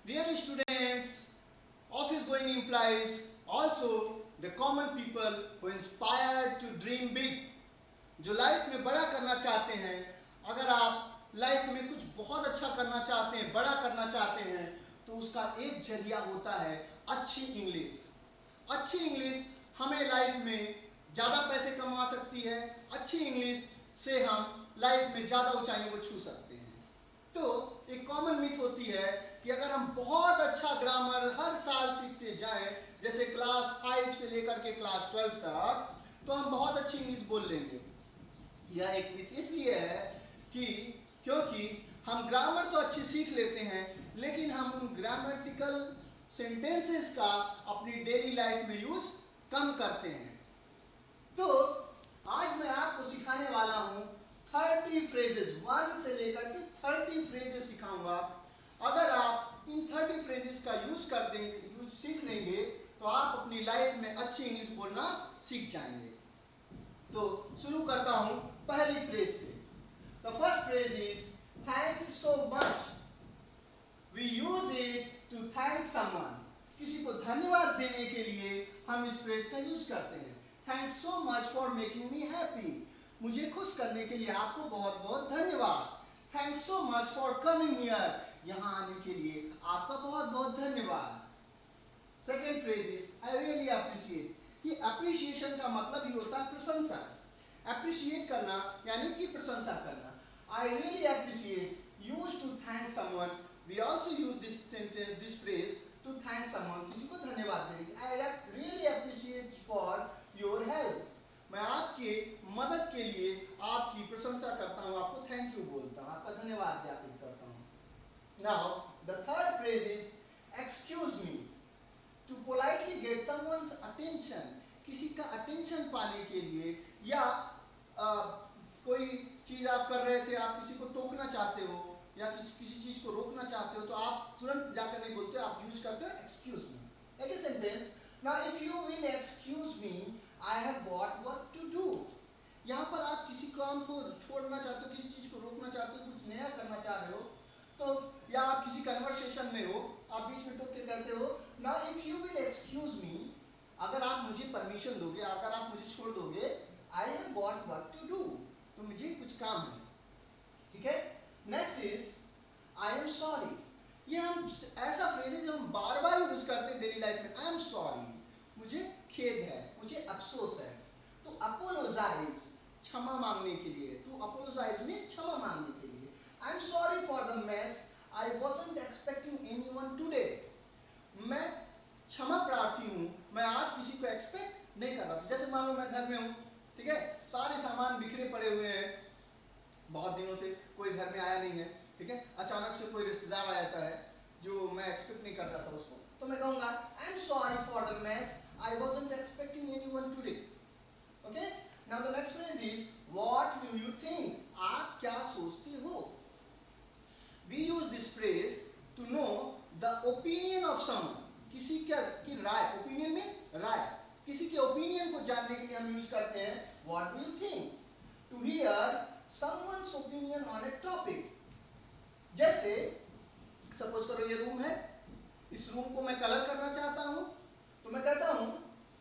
Dear students, office going implies also the common people who inspired to dream big. जो life में बड़ा करना चाहते हैं, अगर आप लाइफ में कुछ बहुत अच्छा करना चाहते हैं, बड़ा करना चाहते हैं, तो उसका एक जरिया होता है अच्छी इंग्लिश। अच्छी इंग्लिश हमें लाइफ में ज़्यादा पैसे कमा सकती है। अच्छी इंग्लिश से हम लाइफ में ज़्यादा ऊंचाइयों को छू सकते हैं। तो एक कॉमन मिथ होती है कि अगर हम बहुत अच्छा ग्रामर हर साल सीखते जाएं, जैसे क्लास 5 से लेकर के क्लास 12 तक, तो हम बहुत अच्छी इंग्लिश बोल लेंगे। यह एक मिथ इसलिए है कि क्योंकि हम ग्रामर तो अच्छी सीख लेते हैं, लेकिन हम उन ग्रामेटिकल सेंटेंसेस का अपनी डेली लाइफ में यूज कम करते हैं। तो आज मैं आपको सिखाने वाला हूं 30 फ्रेजेस, 1 से लेकर के 30 फ्रेजेस सिखाऊंगा। अगर आप इन 30 फ्रेजेस का यूज कर देंगे, यूज सीख लेंगे, तो आप अपनी लाइफ में अच्छी इंग्लिश बोलना सीख जाएंगे। तो शुरू करता हूं पहली फ्रेज से। The first phrase is thanks so much. We use it to thank someone. किसी को धन्यवाद देने के लिए हम इस फ्रेज का यूज करते हैं। Thanks so much for making me happy. मुझे खुश करने के लिए आपको बहुत बहुत धन्यवाद। Thanks so much for coming here. यहां आने के लिए आपका बहुत बहुत धन्यवाद। Second phrase is I really appreciate. ये अप्रिशिएशन का मतलब ही होता है प्रशंसा। अप्रिशिएट करना यानी कि प्रशंसा करना। I really appreciate use to thank someone. We also use this sentence, this phrase to thank someone, किसी को धन्यवाद देने। I really appreciate for your help. मैं आपके मदद के लिए आपकी प्रशंसा करता हूँ, आपको थैंक यू बोलता हूँ, आपका धन्यवाद ज्ञापित करता हूँ। Now the third phrase is excuse me. To politely get someone's attention. किसी का अटेंशन पाने के लिए, या कोई चीज आप कर रहे थे, आप किसी को टोकना चाहते हो या किसी चीज को रोकना चाहते हो, तो आप तुरंत जाकर नहीं बोलते, आप यूज करते हो एक्सक्यूज मी। एक sentence, now if you will excuse me I have got work to do. यहाँ पर आप किसी काम को छोड़ना चाहते हो, किसी चीज को रोकना चाहते हो, कुछ नया करना चाह रहे हो, तो या आप किसी कन्वर्सेशन में हो, आप बीच में टोक के कहते हो now if you will excuse मी, अगर आप मुझे परमिशन दोगे, अगर आप मुझे छोड़ दोगे, I have got work to do, तो मुझे कुछ काम है। ठीक है। Next is I am sorry. ये हम ऐसा फ्रेज है जो हम बार बार यूज करते हैं डेली लाइफ में। आई एम सॉरी, मुझे खेद है, मुझे अफसोस है। तो अपोलोजाइज, क्षमा मांगने के लिए। टू अपोलोजाइज मीन्स क्षमा मांगने के लिए। आई am sorry for the mess, I wasn't expecting anyone today. मैं क्षमा प्रार्थी हूँ, मैं आज किसी को एक्सपेक्ट नहीं कर रहा था। जैसे मान लो मैं घर में हूँ, ठीक है, सारे सामान बिखरे पड़े हुए हैं, बहुत दिनों से कोई घर में आया नहीं है, ठीक है, अचानक से कोई रिश्तेदार आ जाता है जो मैं एक्सपेक्ट नहीं कर रहा था उसको, तो मैं कहूँगा I am sorry for the mess, I wasn't expecting anyone today. Okay. Now the next phrase is what do you think. आप क्या सोचते हो। We use this phrase to know the opinion of someone. किसी की राय, opinion means राय, किसी के opinion को जानने के लिए हम यूज करते हैं what do you think, to hear someone's opinion on a topic. जैसे सपोज करो ये रूम है, इस रूम को मैं कलर करना चाहता हूं, तो मैं कहता हूं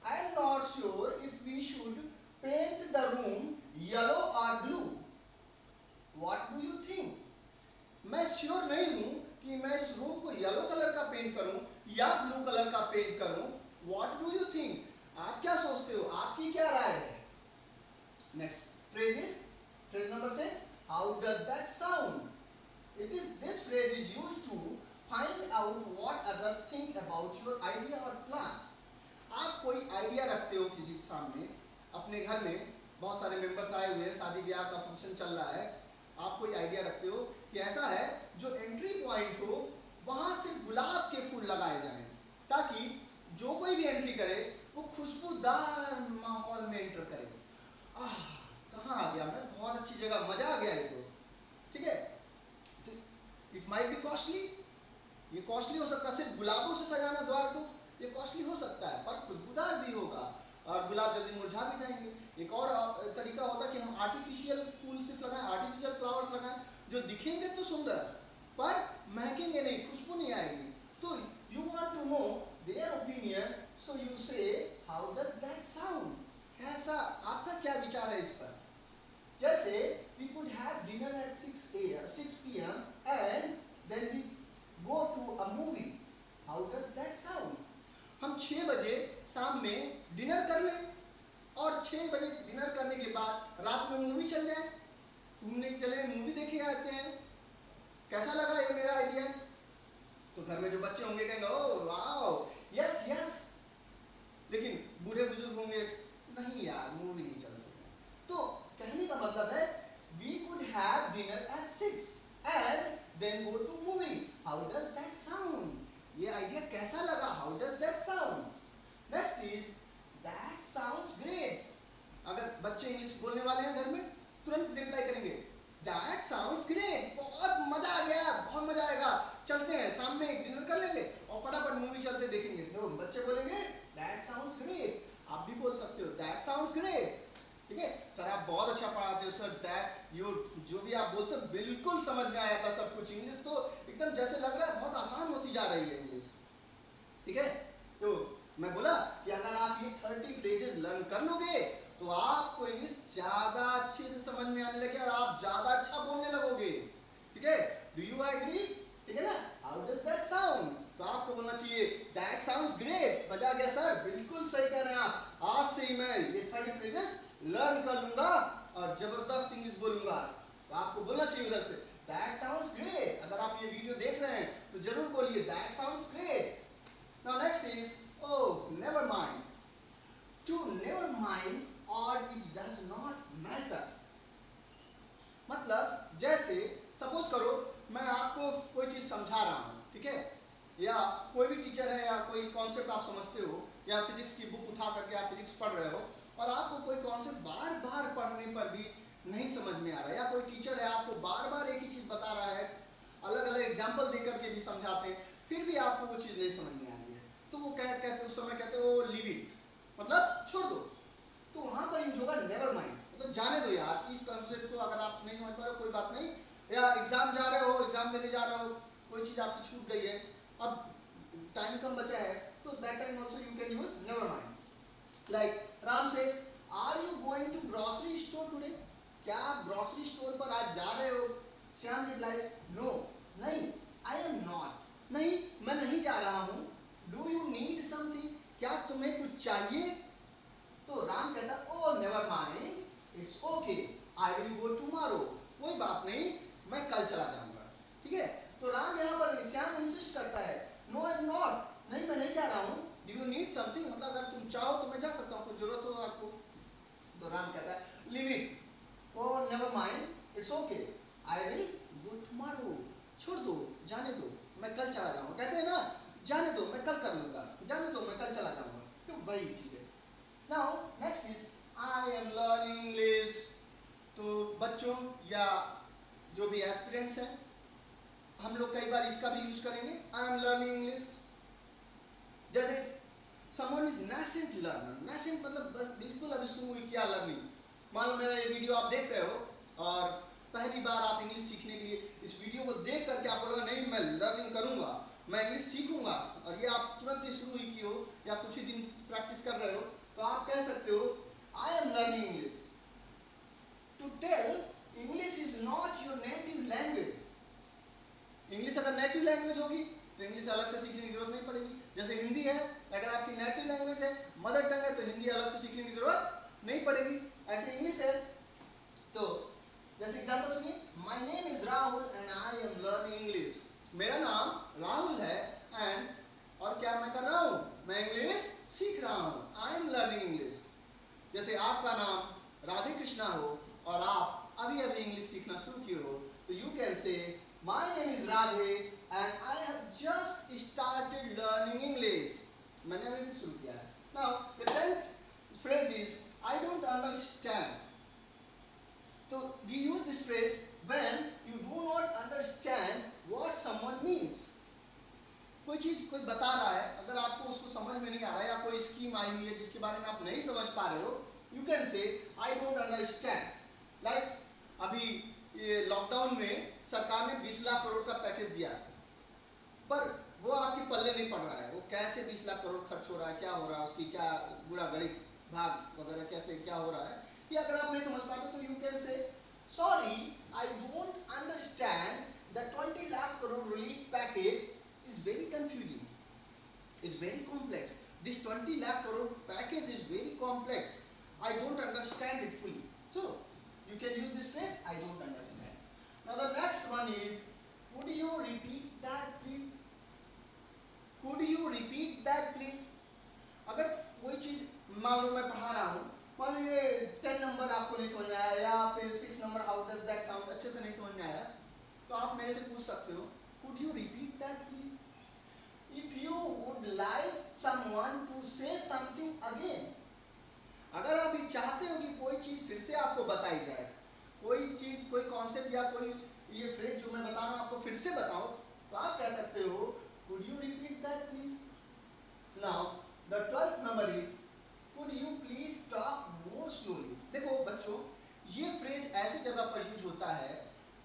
I am not sure if we should paint the room yellow और blue, what do you think. मैं श्योर नहीं हूं कि मैं इस रूम को येलो कलर का पेंट करूं या ब्लू कलर का पेंट करूं, व्हाट डू यू थिंक। आप क्या सोचते हो, आपकी क्या राय है। Next phrase is phrase number 6, how does that sound. It is this phrase is used to find out what others think about your idea or plan. आप कोई आइडिया रखते हो किसी के सामने, अपने घर में बहुत सारे मेंबर्स आए हुए हैं, शादी ब्याह का फंक्शन चल रहा है, आप कोई आइडिया रखते हो कि ऐसा है जो एंट्री पॉइंट हो वहां सिर्फ गुलाब के फूल लगाए जाएं, ताकि जो कोई भी एंट्री करे वो खुशबूदार माहौल में एंटर करे। आह, कहाँ आ गया मैं, बहुत अच्छी जगह, मजा आ गया ये तो। ठीक है। इट माइट बी कॉस्टली, ये कॉस्टली हो सकता है, सिर्फ गुलाबों से सजाना द्वार को, ये कॉस्टली हो सकता है, पर खुशबूदार भी होगा और गुलाब जल्दी मुरझा भी जाएंगे। एक और तरीका होगा कि हम आर्टिफिशियल फूल सिर्फ लगाएं, आर्टिफिशियल फ्लावर्स लगाएं, जो दिखेंगे तो सुंदर पर महकेंगे नहीं, खुशबू नहीं आएगी। How does that sound? हम 6 बजे शाम में डिनर कर लें और 6 बजे डिनर करने के बाद रात में मूवी चल जाए, घूमने चले, मूवी देखे आते हैं। कैसा लगा ये मेरा आइडिया? तो घर में जो बच्चे होंगे कहेंगे ओह वाओ, यस यस। लेकिन बूढ़े बुजुर्ग होंगे नहीं यार मूवी नहीं चलते हैं। तो कहने का मतलब है we could have dinner at 6 and then go to movie. How does that sound? ये आइडिया कैसा लगा? How does that sound? Next is that sounds great. अगर बच्चे इंग्लिश बोलने वाले हैं घर में, तुरंत रिप्लाई करेंगे That sounds great. बहुत मजा आ गया, बहुत मजा आएगा, चलते हैं शाम में एक डिनर कर लेंगे और फटाफट मूवी चलते देखेंगे। तो बच्चे बोलेंगे That sounds great. आप भी बोल सकते हो That sounds great. ठीक है सर, आप बहुत अच्छा पढ़ाते हो सर, दैट यू जो भी आप बोलते हो बिल्कुल समझ में आया था सब कुछ। इंग्लिश तो एकदम जैसे लग रहा है बहुत आसान होती जा रही है इंग्लिश। ठीक है, तो मैं बोला कि अगर आप ये 30 फ्रेजेस लर्न कर लोगे तो आपको इंग्लिश ज्यादा अच्छे से समझ में आने लगे और आप ज्यादा अच्छा बोलने लगोगे। ठीक है, डू यू एग्री? ठीक है ना? How does that sound? तो आपको बोलना चाहिए दैट साउंड्स ग्रेट। मजा आ गया सर, बिल्कुल सही कह रहे हैं आप, आज से ही मैं ये 30 फ्रेजेस लर्न कर लूंगा और जबरदस्त इंग्लिश बोलूंगा। तो आपको बोलना चाहिए उधर से दैट साउंड्स ग्रेट। अगर आप ये वीडियो देख रहे हैं तो जरूर बोलिए that sounds great. Now next is oh never mind. To never mind और इट डज नॉट मैटर। मतलब जैसे सपोज करो मैं आपको कोई चीज समझा रहा हूं, ठीक है, या कोई भी टीचर है या कोई कॉन्सेप्ट आप समझते हो या फिजिक्स की बुक उठा करके आप फिजिक्स पढ़ रहे हो और आपको कोई कॉन्सेप्ट बार बार पढ़ने पर भी नहीं समझ में आ रहा है, या कोई टीचर है आपको बार बार एक ही चीज बता रहा है, अलग अलग एग्जाम्पल दे करके भी समझाते हैं, फिर भी आपको वो चीज नहीं समझ में आ रही है, तो वो कहते उस समय कहते हो लीव इट, मतलब छोड़ दो। तो वहां पर यूज होगा नेवर माइंड, मतलब जाने दो यार, इस कॉन्सेप्ट को अगर आप नहीं समझ पा रहे हो कोई बात नहीं, या एग्जाम जा रहे हो, एग्जाम देने जा रहे हो, कोई चीज आपकी छूट गई है, अब टाइम कम बचा है, तो that time also you can use never mind. Like Ram says are you going to grocery store today? क्या आप ग्रोसरी स्टोर पर आज जा रहे हो? श्याम रिप्लाइज नो, नहीं, आई एम नॉट, नहीं मैं नहीं जा रहा हूं। Do you need something? क्या तुम्हें कुछ चाहिए? तो राम कहता oh never mind, it's okay, I will go tomorrow, कोई बात नहीं मैं कल चला जाऊंगा। ठीक है, तो राम यहाँ पर श्याम इंसिस्ट करता है नो आई एम नॉट, नहीं मैं नहीं जा रहा हूँ। डू यू नीड समथिंग, मतलब अगर तुम चाहो तो मैं जा सकता हूँ, कुछ जरूरत हो आपको। तो राम कहता है leave it, oh never mind, it's okay, I will go tomorrow, छोड़ दो, जाने दो, मैं कल चला जाऊंगा। कहते हैं ना जाने दो मैं कल कर लूंगा, जाने दो मैं कल चला जाऊंगा, तो वही ठीक है। Now next is I am learning English। तो बच्चों या जो भी एस्पिरेंट्स हैं, हम लोग कई बार इसका भी यूज करेंगे I am learning English। जैसे someone is nascent learner, nascent मतलब बस बिल्कुल अभी शुरू हुई किया लर्निंग। मान लो मेरा ये वीडियो आप देख रहे हो और पहली बार आप इंग्लिश सीखने के लिए इस वीडियो को देख करके आप बोलोगे नहीं मैं लर्निंग करूंगा, मैं इंग्लिश सीखूंगा, और ये आप तुरंत ही शुरू ही की हो या कुछ ही दिन प्रैक्टिस कर रहे हो, तो आप कह सकते हो I am learning English. To tell English is not your native language. English अगर नेटिव लैंग्वेज होगी तो इंग्लिश अलग से सीखने की जरूरत नहीं पड़ेगी। जैसे हिंदी है, अगर आपकी नेटिव लैंग्वेज है, मदर टंग है, तो हिंदी अलग से सीखने की जरूरत नहीं पड़ेगी। ऐसे इंग्लिश है तो जैसे एग्जांपल सुनिए, my name is Rahul and I am learning English. मेरा नाम राहुल है एंड और क्या मैं कर रहा हूँ, मैं इंग्लिश सीख रहा हूँ, आई एम लर्निंग इंग्लिश। जैसे आपका नाम राधे कृष्णा हो और आप अभी अभी इंग्लिश सीखना शुरू किए हो, तो you can say my name is Radhe and I have just started learning English. मैंने अभी भी शुरू किया है। Now the 10th phrase is I don't understand। तो we use this phrase when you do not understand what someone means। कोई चीज कोई बता रहा है, अगर आपको उसको समझ में नहीं आ रहा है, या कोई स्कीम आई हुई है जिसके बारे में आप नहीं समझ पा रहे हो, you can say I don't understand. Like अभी ये लॉकडाउन में सरकार ने 20 लाख करोड़ का पैकेज दिया, पर वो आपके पल्ले नहीं पड़ रहा है, वो कैसे 20 लाख करोड़ खर्च हो रहा है, क्या हो रहा है, उसकी क्या बुरा गणित भाग वगैरह कैसे क्या हो रहा है, ये अगर आप नहीं समझ पाते तो you can say sorry I don't understand the 20 lakh crore relief package is very confusing। this 20 lakh crore package is very complex. I don't understand it fully. So you can use this phrase, I don't understand. Now the next one is, could you repeat that please? Could you repeat that please? अगर कोई चीज मान लो मैं पढ़ा रहा हूँ, मान लो ये 10 नंबर आपको नहीं समझ में आया या फिर 6 number how does that sound अच्छे से नहीं समझ में आया, तो आप मेरे से पूछ सकते हो, could you repeat that please? If you would like someone to say something again, अगर आप ये चाहते हो कि कोई चीज फिर से आपको बताई जाए, कोई चीज कोई कॉन्सेप्ट या कोई ये फ्रेज जो मैं बता रहा हूँ आपको फिर से बताओ, तो आप कह सकते हो could you repeat that please? Now the 12th number is, could you please talk more slowly? देखो बच्चों, ये फ्रेज ऐसी जगह पर यूज होता है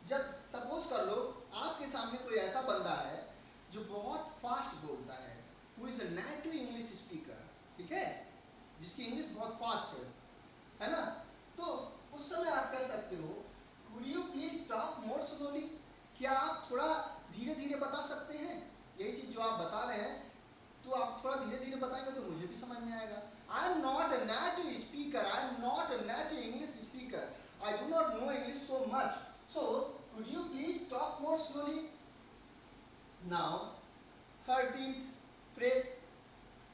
जब सपोज कर लो आपके सामने कोई ऐसा बंदा है जो बहुत फास्ट बोलता है, who is a native English speaker, ठीक है, जिसकी इंग्लिश बहुत फास्ट है ना, तो उस समय आप कह सकते हो could you please talk more slowly? क्या आप थोड़ा धीरे धीरे बता सकते हैं? यही चीज जो आप बता रहे हैं तो आप थोड़ा धीरे धीरे बताएंगे तो मुझे भी समझ में आएगा. I am not a native speaker, I am not a native English speaker, I do not know English so much, so could you please talk more slowly? Now 13th phrase,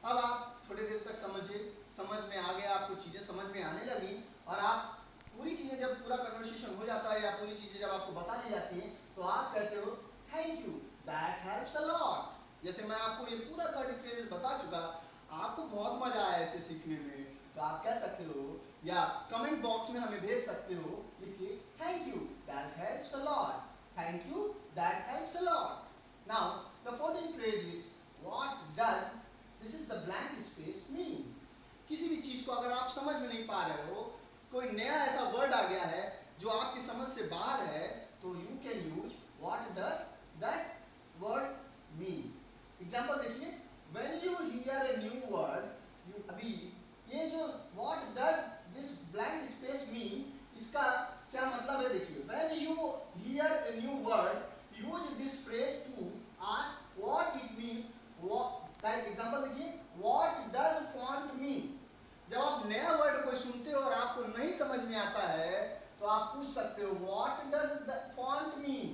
अब आप थोड़ी देर तक समझे, समझ में आ गया, आपको चीजें समझ में आने लगी और आप पूरी चीजें जब पूरा कन्वर्सेशन हो जाता है या पूरी चीजें जब आपको बता दी जाती हैं तो आप कहते हो thank you, that helps a lot. जैसे मैं आपको ये पूरा 30 फ्रेजेस बता चुका, आपको बहुत मजा आया इसे सीखने में, तो आप कह सकते हो या कमेंट बॉक्स में हमें भेज सकते हो लिख के thank you, that helps a lot, thank you, that helps a lot. Now the 14th phrase is, what does this is the blank space mean? किसी भी चीज को अगर आप समझ में नहीं पा रहे हो, कोई नया ऐसा वर्ड आ गया है जो आपकी समझ से बाहर है, तो you can use what does that word mean. Example देखिए, when you hear a new word, you अभी ये जो what does this blank space mean, इसका क्या मतलब है देखिए, when you hear a new word, use this phrase to ask what it means. Like example देखिए, what does font mean? जब आप नया वर्ड कोई सुनते हो और आपको नहीं समझ में आता है तो आप पूछ सकते हो what does the font mean.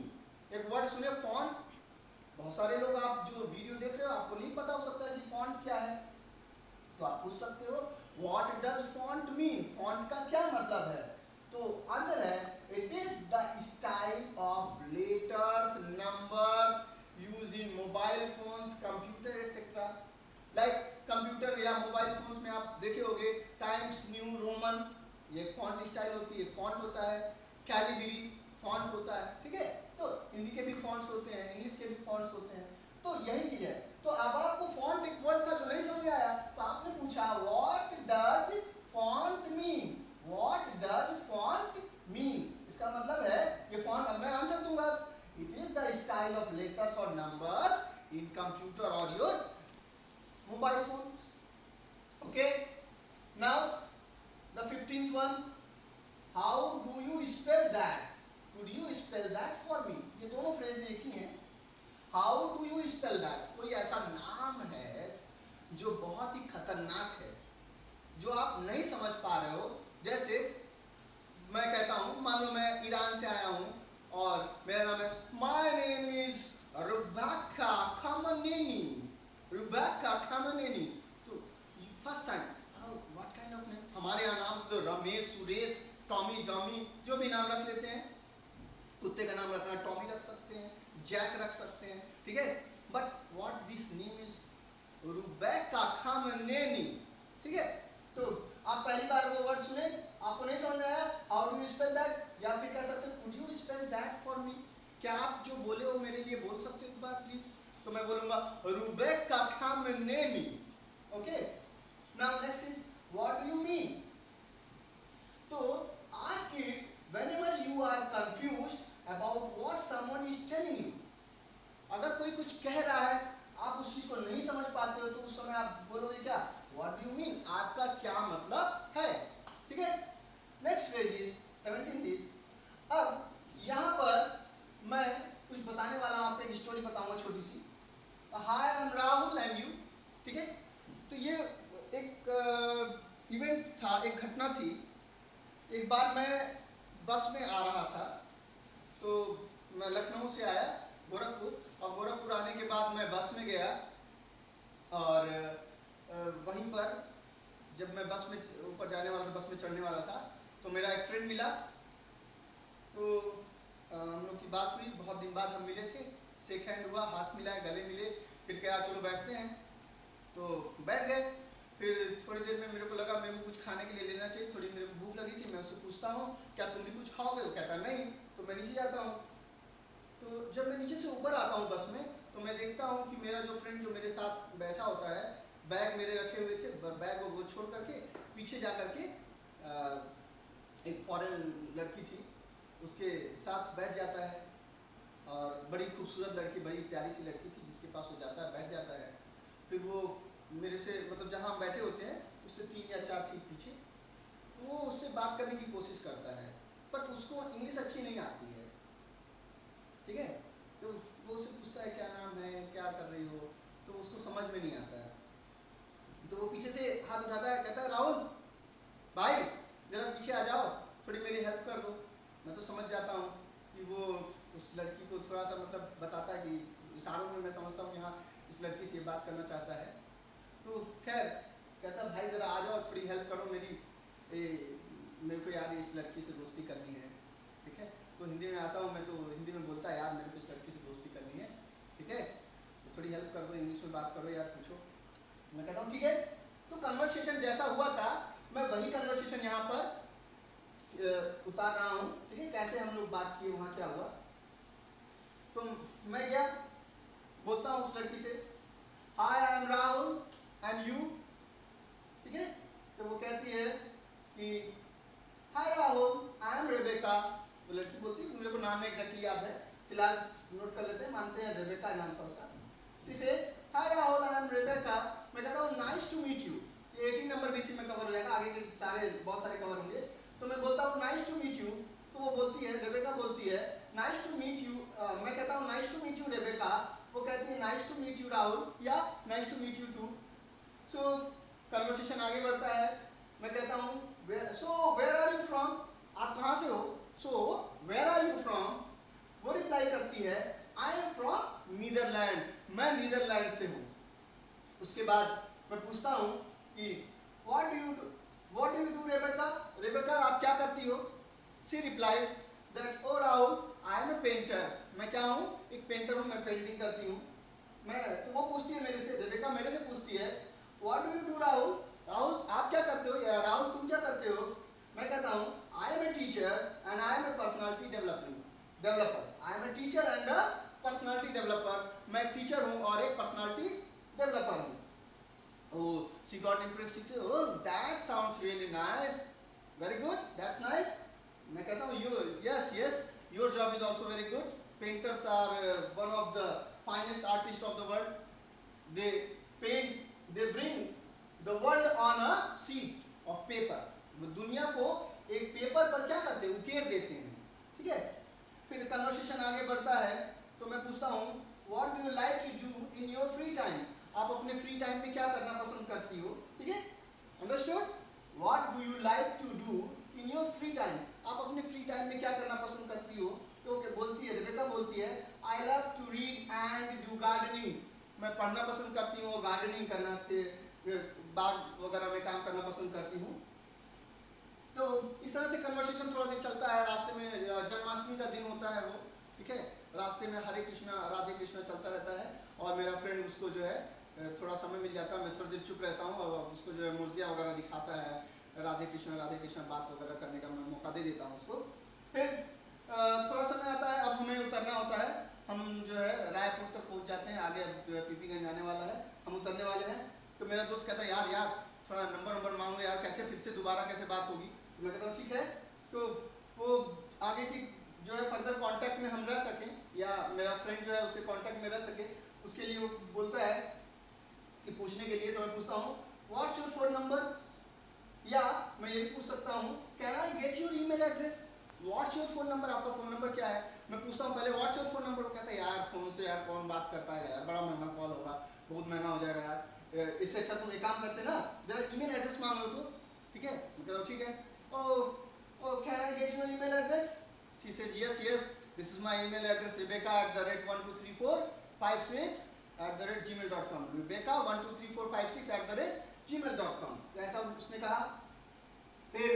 एक वर्ड सुने font, बहुत सारे लोग आप जो वीडियो देख रहे हो आपको नहीं पता हो सकता है कि font क्या है, तो आप पूछ सकते हो what does font mean, font का क्या मतलब है. तो आंसर है it is the style of letters, numbers used in mobile phones, computer etc. Like computer या मोबाइल फोन्स में आप देखे होंगे टाइम्स न्यू रोमन, ये फॉन्ट स्टाइल होती है, फॉन्ट होता है, कैलिबरी फॉन्ट होता है, ठीक है. तो हिंदी के भी फॉन्ट्स होते हैं, इंग्लिश के भी फॉन्ट्स होते हैं, तो यही चीज है. तो अब आपको फॉन्ट एक वर्ड था जो नहीं समझ में आया, तो आपने पूछा what does font mean, what does font mean, इसका मतलब है ये फॉन्ट. अब मैं आंसर दूंगा, it is the style of letters और नंबर्स इन कंप्यूटर और your mobile phones. Okay, now the 15th one, how do you spell that? Could you spell that for me? ये दोनों फ्रेज एक ही हैं. how do you spell that, कोई ऐसा नाम है जो बहुत ही खतरनाक है जो आप नहीं समझ पा रहे हो. जैसे मैं कहता हूं, मान लो मैं ईरान से आया हूं और मेरा नाम है, my name is Rebecca Khamenei, Rebecca Khamenei. तो first time, what kind of name, हमारे यहाँ नाम तो रमेश, सुरेश, टॉमी, जॉमी जो भी नाम रख लेते हैं, कुत्ते का नाम रखना टॉमी रख सकते हैं, जैक रख सकते हैं, ठीक है. But what this name is Rebecca Khamenei, ठीक है. तो आप पहली बार वो वर्ड सुने, आपको नहीं समझ में आया, how do you spell that, या फिर कह सकते हो could you spell that for me, क्या आप जो बोले हो मेरे लिए बोल सकते हो एक बार प्लीज. तो मैं बोलूंगा Rebecca Khamenei. Okay, now next is what do you mean. तो ask it whenever you are confused about what someone is telling you. अगर कोई कुछ कह रहा है, आप उस चीज को नहीं समझ पाते हो, तो उस समय आप बोलोगे क्या, व्हाट डू यू मीन, आपका क्या मतलब है, ठीक है. Next phrase is 17th is, अब यहाँ पर मैं कुछ बताने वाला हूँ, आपको एक स्टोरी बताऊंगा छोटी सी. Hi I am Rahul and you, ठीक है. तो ये बार मैं बस में आ रहा था, तो मैं लखनऊ से आया गोरखपुर, और गोरखपुर आने के बाद मैं बस में गया, और वहीं पर जब मैं बस में ऊपर जाने वाला था, बस में चढ़ने वाला था, तो मेरा एक फ्रेंड मिला। तो हम लोग की बात हुई, बहुत दिन बाद हम मिले थे, शेक हैंड हुआ, हाथ मिलाए, गले मिले, फिर कहा चलो बैठते हैं, तो बैठ गए। फिर थोड़ी देर में मेरे को लगा मेरे को कुछ खाने के लिए लेना चाहिए, थोड़ी मेरे को भूख लगी थी, मैं उससे पूछता हूँ क्या तुम भी कुछ खाओगे? वो कहता नहीं। तो मैं नीचे जाता हूँ, तो जब मैं नीचे से ऊपर आता हूँ बस में, तो मैं देखता हूँ कि मेरा जो फ्रेंड जो मेरे साथ बैठा होता है, बैग मेरे रखे हुए थे, बैग वो छोड़ करके पीछे जा करके एक फॉरेन लड़की थी उसके साथ बैठ जाता है, और बड़ी खूबसूरत लड़की, बड़ी प्यारी सी लड़की थी, जिसके पास वो जाता है, बैठ जाता है। फिर वो मेरे से, मतलब जहाँ हम बैठे होते हैं उससे 3 या 4 सीट पीछे, तो वो उससे बात करने की कोशिश करता है, बट उसको इंग्लिश अच्छी नहीं आती है, ठीक है। तो वो उससे पूछता है क्या नाम है, क्या कर रही हो, तो उसको समझ में नहीं आता है। तो वो पीछे से हाथ उठाता है, कहता है राहुल भाई जरा पीछे आ जाओ, थोड़ी मेरी हेल्प कर दो। मैं तो समझ जाता हूँ कि वो उस लड़की को थोड़ा सा मतलब बताता है, कि इशारों में मैं समझता हूँ कि हाँ इस लड़की से ये बात करना चाहता है। तो खैर कहता भाई जरा आ जाओ, थोड़ी हेल्प करो मेरी, मेरे को यार इस लड़की से दोस्ती करनी है, ठीक है। तो हिंदी में आता हूँ मैं, तो हिंदी में बोलता है यार मेरे को इस लड़की से दोस्ती करनी है, ठीक है, तो थोड़ी हेल्प कर दो, इंग्लिश में बात करो यार, पूछो। मैं कहता हूँ ठीक है। तो कन्वर्सेशन जैसा हुआ था, मैं वही कन्वर्सेशन यहाँ पर उतार रहा हूँ, ठीक है, कैसे हम लोग बात किए, वहाँ क्या हुआ। तो मैं गया, बोलता हूँ उस लड़की से hi I am Rahul and you, ठीक है। तो वो कहती है कि hi Rahul I am Rebecca. वो लड़की बोलती है, मेरे को नाम नहीं एग्जैक्टली याद है, फिलहाल नोट कर लेते हैं, मानते हैं रेबेका नाम था उसका। She says hi Rahul I am Rebecca. मैं कहता हूँ नाइस टू मीट यू। ये 18 नंबर बीसी में कवर हो जाएगा, आगे के सारे बहुत सारे कवर होंगे। तो मैं बोलता हूँ नाइस टू मीट यू, तो वो बोलती है, रेबेका बोलती है नाइस टू मीट यू। मैं कहता हूँ nice to meet you Rebecca, वो कहती है nice to meet you Rahul, या nice to meet you too. So conversation आगे बढ़ता है। मैं कहता हूँ so where are you from, आप कहाँ से हो? So where are you from, वो रिप्लाई करती है आई एम फ्रॉम नीदरलैंड, मैं नीदरलैंड से हूँ। उसके बाद मैं पूछता हूँ कि what do you do Rebecca, Rebecca आप क्या करती हो? She replies that oh Rahul I am a painter, मैं क्या हूँ? एक पेंटर हूँ, मैं पेंटिंग करती हूँ। मैं, तो वो पूछती है मेरे से, रेबेका मेरे से पूछती है what do you do Rahul, Rahul आप क्या करते हो, या राहुल तुम क्या करते हो? मैं कहता हूँ I am a teacher and I am a personality developer, I am a teacher and a personality developer, मैं एक टीचर हूँ और एक पर्सनालिटी डेवलपर हूँ। Oh, she got impressed. Oh, that sounds really nice. Very good. That's nice. मैं कहता हूँ you, yes, your job is also very good. Painters are one of the finest artists of the world. They paint, they bring the world on a sheet of paper. वो दुनिया को एक paper पर क्या करते हैं? उकेर देते हैं, ठीक है। फिर कन्वर्सेशन आगे बढ़ता है, तो मैं पूछता हूँ what do you like to do in your free time, आप अपने फ्री टाइम में क्या करना पसंद करती हो, ठीक है। Understood? What do you like to do in your free time, आप अपने फ्री टाइम में क्या करना पसंद करती हो? तो क्या बोलती है, रेबेका बोलती है I love to read and do gardening, मैं पढ़ना पसंद करती हूँ और गार्डनिंग करना, बाग वगैरह में काम करना पसंद करती हूँ। तो इस तरह से कन्वर्सेशन थोड़ा देर चलता है। रास्ते में जन्माष्टमी का दिन होता है वो, ठीक है, रास्ते में हरे कृष्णा राधे कृष्णा चलता रहता है, और मेरा फ्रेंड उसको जो है थोड़ा समय मिल जाता है, मैं थोड़ी देर चुप रहता हूँ और उसको जो है मूर्तियाँ वगैरह दिखाता है, राधे कृष्णा बात वगैरह करने का मैं मौका दे देता हूँ उसको। फिर थोड़ा समय आता है, अब हमें उतरना होता है, हम जो है रायपुर तक पहुँच जाते हैं, आगे अब जो है पीपीगंज आने वाला है, हम उतरने वाले हैं। तो मेरा दोस्त कहता है यार थोड़ा नंबर मांग लो यार, कैसे फिर से दोबारा कैसे बात होगी। तो मैं कहता हूँ ठीक है, तो वो आगे की जो है फर्दर कांटेक्ट में हम रह सकें, या मेरा फ्रेंड जो है उससे कांटेक्ट में रह सके, उसके लिए वो बोलता है कि पूछने के लिए। तो मैं पूछता हूँ व्हाट्स योर फोन नंबर, या मैं ये भी पूछ सकता हूँ can I get your email address, what's your phone number, आपका फोन नंबर क्या है। मैं पूछता हूँ पहले व्हाट्स योर फोन नंबर, वो कहता है यार फोन से यार कौन बात कर पाएगा यार, बड़ा महंगा कॉल होगा, बहुत महंगा हो जाएगा यार, इससे अच्छा तुम एक काम करते ना, जरा ईमेल एड्रेस मांग लो तो, ठीक है। मैं कह रहा हूँ ठीक है। ओ oh, can I get your email address? She says, yes, this is my email address, rebecca@123456@gmail.com, rebecca123456@gmail.com। ऐसा उसने कहा। फिर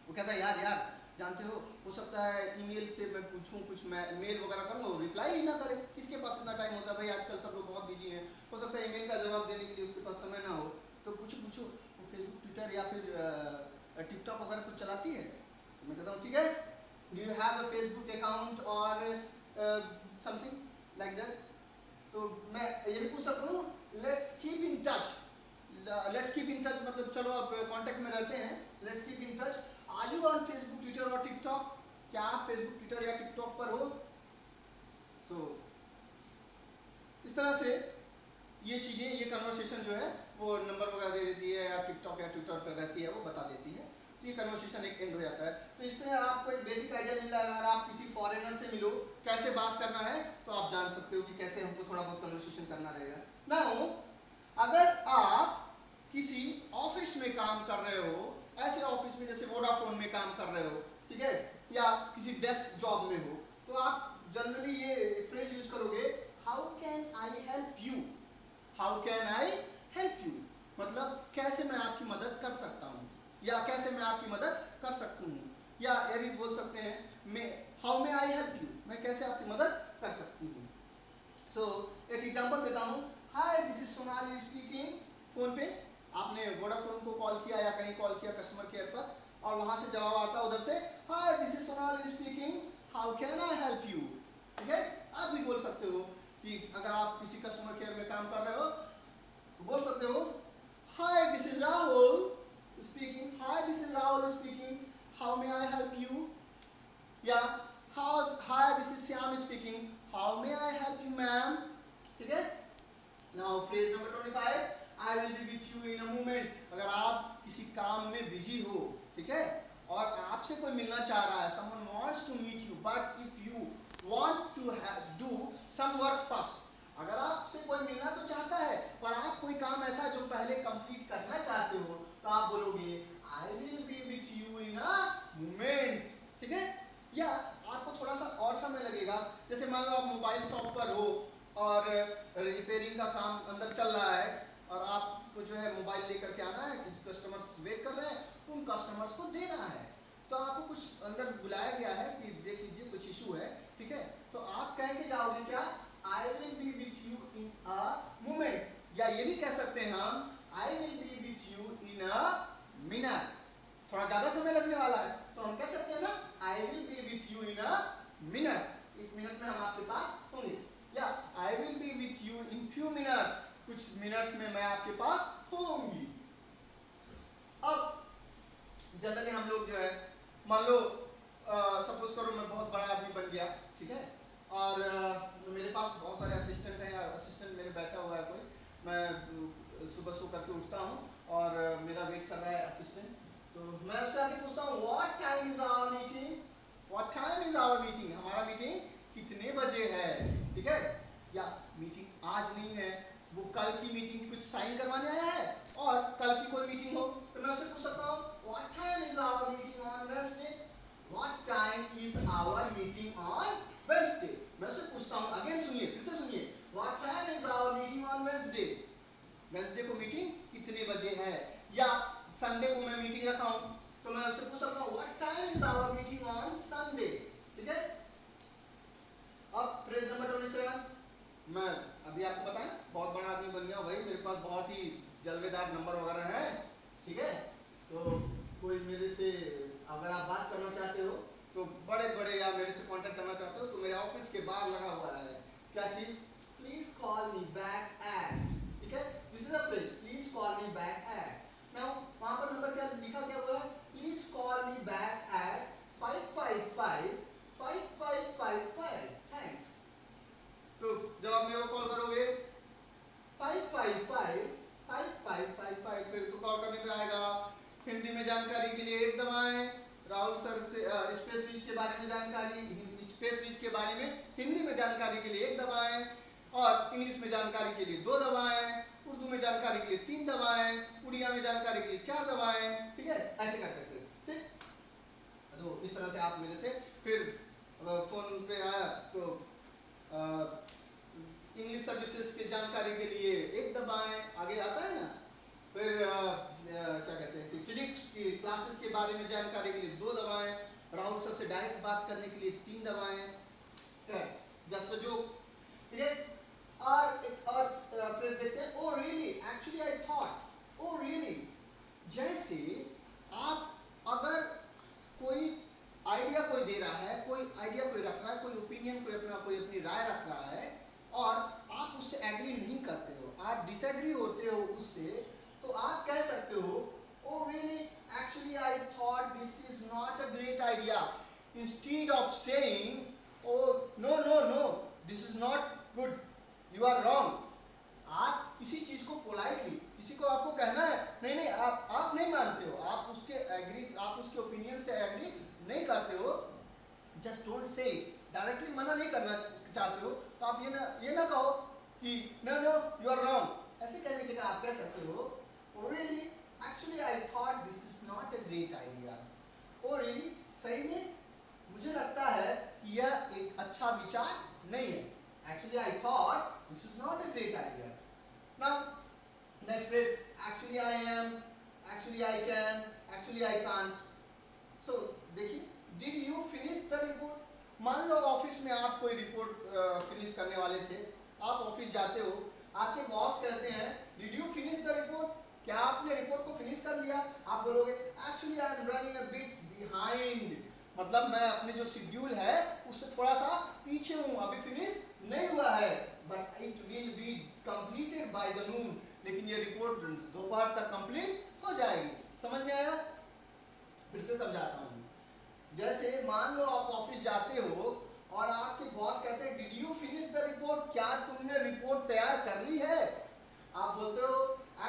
वो कहता है, यार जानते हो सकता है ईमेल से मैं पूछूं कुछ, मैं मेल वगैरह करूं, रिप्लाई ही ना करे, किसके पास इतना टाइम होता है भाई, आजकल सब लोग बहुत बिजी हैं, हो सकता है ईमेल का जवाब देने के लिए उसके पास समय ना हो, तो पूछो वो फेसबुक, ट्विटर या फिर टिकटॉक वगैरह कुछ चलाती है? मैं कहता हूँ ठीक है, do you have a Facebook account और समथिंग लाइक दैट? तो मैं ये भी पूछ सकता हूँ, लेट्स कीप इन टच मतलब चलो अब कांटेक्ट में रहते हैं, let's keep in touch, are you on Facebook, Twitter और टिकटॉक? क्या आप फेसबुक, ट्विटर या टिकटॉक पर हो? सो इस तरह से ये चीजें, ये कन्वर्सेशन जो है वो नंबर वगैरह दे देती है, या टिकटॉक या ट्विटर पर रहती है, वो बता देती है, तो ये कन्वर्सेशन एक एंड हो जाता है। तो इससे आपको एक बेसिक आइडिया मिल रहा है, अगर आप किसी फॉरेनर से मिलो कैसे बात करना है, तो आप जान सकते हो कि कैसे हमको थोड़ा बहुत कन्वर्सेशन करना रहेगा। नाउ अगर आप किसी ऑफिस में काम कर रहे हो, ऐसे ऑफिस में जैसे वोडाफोन में काम कर रहे हो, ठीक है, या किसी डेस्क जॉब में हो, तो आप जनरली ये फ्रेज यूज करोगे, how can I help you, मतलब कैसे मैं आपकी मदद कर सकता हूँ, या कैसे मैं आपकी मदद कर सकती हूँ, या ये भी बोल सकते हैं, how may I help you, मैं कैसे आपकी मदद कर सकती हूँ। सो एक एग्जांपल देता हूँ, हाय this is Sonali speaking, phone पे आपने वोडाफोन को कॉल किया या कहीं कॉल किया कस्टमर केयर पर, और वहां से जवाब आता उधर से, हाय this is Sonali speaking, how can I help you, ठीक है। आप भी बोल सकते हो कि अगर आप किसी कस्टमर केयर में काम कर रहे हो तो बोल सकते हो, hi this is Rahul speaking, how may I help you, या hi this is Shyam speaking, how may I help you ma'am, ठीक है। Now phrase number 25, I will be with you in a moment, अगर आप किसी काम में बिजी हो, ठीक है, और आपसे कोई मिलना चाह रहा है, someone wants to meet you but if you want to do some work first, अगर आपसे कोई मिलना तो चाहता है पर आप कोई काम ऐसा जो पहले कंप्लीट करना चाहते हो, तो आप बोलोगे आई will be with you in a moment, ठीक है। या आपको थोड़ा सा और समय लगेगा, जैसे मान लो आप मोबाइल शॉप पर हो और रिपेयरिंग का काम अंदर चल रहा है, और आपको जो है मोबाइल लेकर के आना है, कुछ कस्टमर्स वेट कर रहे हैं, उन कस्टमर्स को देना है, तो आपको कुछ अंदर बुलाया गया है कि देख लीजिए कुछ इशू है, ठीक है, तो आप कह के जाओगे क्या, आई will be with you in a moment, या ये भी कह सकते हैं हम, आई will be with you in a minute, थोड़ा ज्यादा समय लगने वाला है तो हम कह सकते हैं ना, आई will be with you in a minute, एक मिनट में हम आपके पास होंगे, या आई will be with you in few minutes, कुछ मिनट्स में मैं आपके पास होंगी। अब जनरली हम लोग जो है, मान लो सपोज करो मैं बहुत बड़ा आदमी बन गया, ठीक है, और मेरे पास बहुत सारे असिस्टेंट हैं, असिस्टेंट मेरे बैठा हुआ है कोई, मैं सुबह सो करके उठता हूँ और मेरा वेट कर रहा है असिस्टेंट, तो मैं उससे आके पूछता हूँ what time is our meeting, हमारा मीटिंग कितने बजे है, ठीक है, या मीटिंग आज नहीं है, वो कल की मीटिंग की कुछ साइन करवाने आया है, और कल की कोई मीटिंग हो, तो मैं उससे पूछ सकता हूँ what time is our meeting on Wednesday, मैं उससे पूछता हूँ, अगेन सुनिए, फिर से सुनिए, what time is our meeting on Wednesday को मीटिंग कितने बजे है, या संडे को मैं मीटिंग रखा हूँ, तो मैं उससे पूछ सकता हूँ what time is our meeting on Sunday, ठीक है। अब फ्रेज नंबर 27, मैं अभी आपको बताएं बहुत बड़ा आदमी बन गया भाई, मेरे पास बहुत ही जलवेदार नंबर वगैरह है, ठीक है, तो कोई मेरे से अगर आप बात करना चाहते हो तो बड़े बड़े, या मेरे से कांटेक्ट करना चाहते हो तो मेरे ऑफिस के बाहर लगा हुआ है क्या चीज, please call me back at, ठीक है, this is a phrase, please call me back at. Now वहां पर नंबर क्या लिखा क्या हुआ है, please call me back at 555 thanks. तो जब आप मेरे को कॉल करोगे 555 पे तो कॉल करने पे आएगा, हिंदी में जानकारी के लिए 1 दबाएं, राहुल सर से स्पेस रिच के बारे में जानकारी, स्पेस रिच के बारे में हिंदी में जानकारी के लिए 1 दबाएं, और इंग्लिश में जानकारी के लिए 2 दबाएं, उर्दू में जानकारी के लिए 3 दबाएं, उड़िया में जानकारी के लिए 4 दबाएं, ठीक है, ऐसे कर सकते हैं, ठीक। तो जो इस तरह से आप मेरे से फिर फोन पे आया तो इंग्लिश सर्विसेज की जानकारी के लिए एक दबाएं, आगे आता है ना। फिर क्या कहते हैं कि फिजिक्स की क्लासेस के बारे में जानकारी के लिए 2 दबाएं, राहुल सर से डायरेक्ट बात करने के लिए 3 दबाएं। जस्ट जो ठीक है। और एक और फ्रेज देखते हैं, ओ really, actually I thought, oh really. जैसे आप अगर कोई आइडिया कोई दे रहा है, कोई आइडिया कोई रख रहा है, कोई ओपिनियन कोई अपनी राय रख रहा है और आप उससे एग्री नहीं करते हो, आप डिसएग्री होते हो उससे, तो आप कह सकते हो oh really actually I thought this is not a great idea, instead of saying oh no no no this is not good, you are wrong. आप किसी चीज को पोलाइटली, किसी को आपको कहना है नहीं नहीं आप नहीं मानते हो, आप उसके एग्री, आप उसके ओपिनियन से एग्री नहीं करते हो, जस्ट डोंट से, डायरेक्टली मना नहीं करना चाहते हो, तो आप ये ना कहो कि no no you are wrong. ऐसे कहने की जगह आप कह सकते हो oh really actually I thought this is not a great idea, oh really सही में मुझे लगता है कि यह एक अच्छा विचार नहीं है, actually I thought this is not a great idea. Now next phrase, actually I am, actually I can, actually I can't. So देखिए, did you finish the report. मान लो ऑफिस में आप कोई रिपोर्ट फिनिश करने वाले थे, आप ऑफिस जाते हो, आपके बॉस कहते हैं did you finish the report, क्या आपने रिपोर्ट को फिनिश कर लिया। आप बोलोगे actually I am running a bit behind, मतलब मैं अपने जो शेड्यूल है उससे थोड़ा सा पीछे हूँ, अभी फिनिश नहीं हुआ है, but it will be completed by the noon, लेकिन ये रिपोर्ट दोपहर तक कंप्लीट हो जाएगी। समझ में आया? फिर से समझाता हूँ। जैसे मान लो आप ऑफिस जाते हो और आपके बॉस कहते हैं did you finish the report, क्या तुमने रिपोर्ट तैयार कर ली है। आप बोलते हो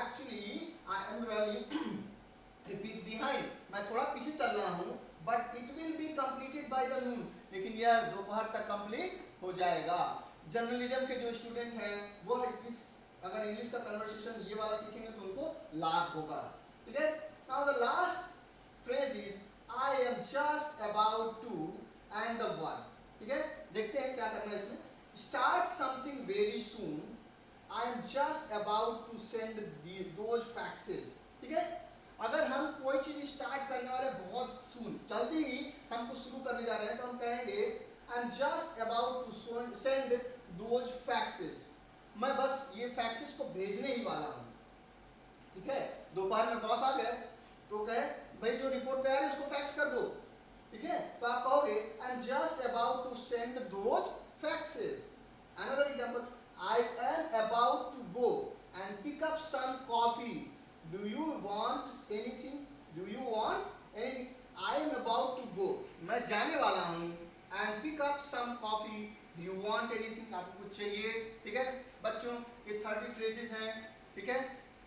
actually I am running behind, मैं थोड़ा पीछे चल रहा हूँ, but it will be completed by the noon, लेकिन यह दोपहर तक कंप्लीट हो जाएगा। जर्नलिज्म के जो स्टूडेंट हैं वो इस अगर इंग्लिश का कन्वर्सेशन ये वाला सीखेंगे तो उनको लाभ होगा। ठीक है। Now the last phrase is I am just about to and the one। ठीक है, देखते हैं क्या करना है इसमें। Start something very soon, I am just about to send those faxes। ठीक है, अगर हम कोई चीज स्टार्ट करने वाले बहुत सून, जल्दी ही हम कुछ शुरू करने जा रहे हैं, तो हम कहेंगे I am just about to send those faxes, मैं बस ये फैक्सेस को भेजने ही वाला हूँ। ठीक है, दोपहर में बॉस आ गए तो कहे भाई जो रिपोर्ट तैयार है उसको फैक्स कर दो। ठीक है, तो आप कहोगे I am just about to send those faxes. Another example, I am about to go and pick up some coffee, do you want anything, do you want anything, I am about to go, मैं जाने वाला हूँ, and pick up some coffee, do you want anything, आपको कुछ चाहिए। ठीक है बच्चों, ये 30 फ्रेजेस हैं। ठीक है,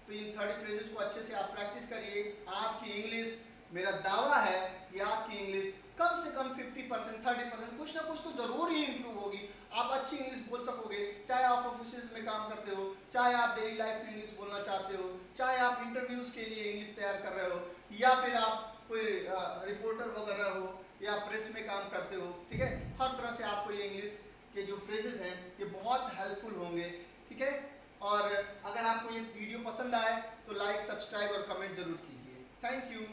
तो इन 30 फ्रेजेस को अच्छे से आप प्रैक्टिस करिए। आपकी इंग्लिश, मेरा दावा है कि आपकी इंग्लिश कम से कम 50% 30% कुछ ना कुछ तो जरूर ही इंप्रूव होगी। आप अच्छी इंग्लिश बोल सकोगे, चाहे आप ऑफिस में काम करते हो, चाहे आप डेली लाइफ में इंग्लिश बोलना चाहते हो, चाहे आप इंटरव्यूज के लिए इंग्लिश तैयार कर रहे हो, या फिर आप कोई रिपोर्टर वगैरह हो या प्रेस में काम करते हो। ठीक है, हर तरह से आपको ये इंग्लिश के जो फ्रेजेस हैं ये बहुत हेल्पफुल होंगे। ठीक है, और अगर आपको ये वीडियो पसंद आए तो लाइक, सब्सक्राइब और कमेंट जरूर कीजिए। Thank you.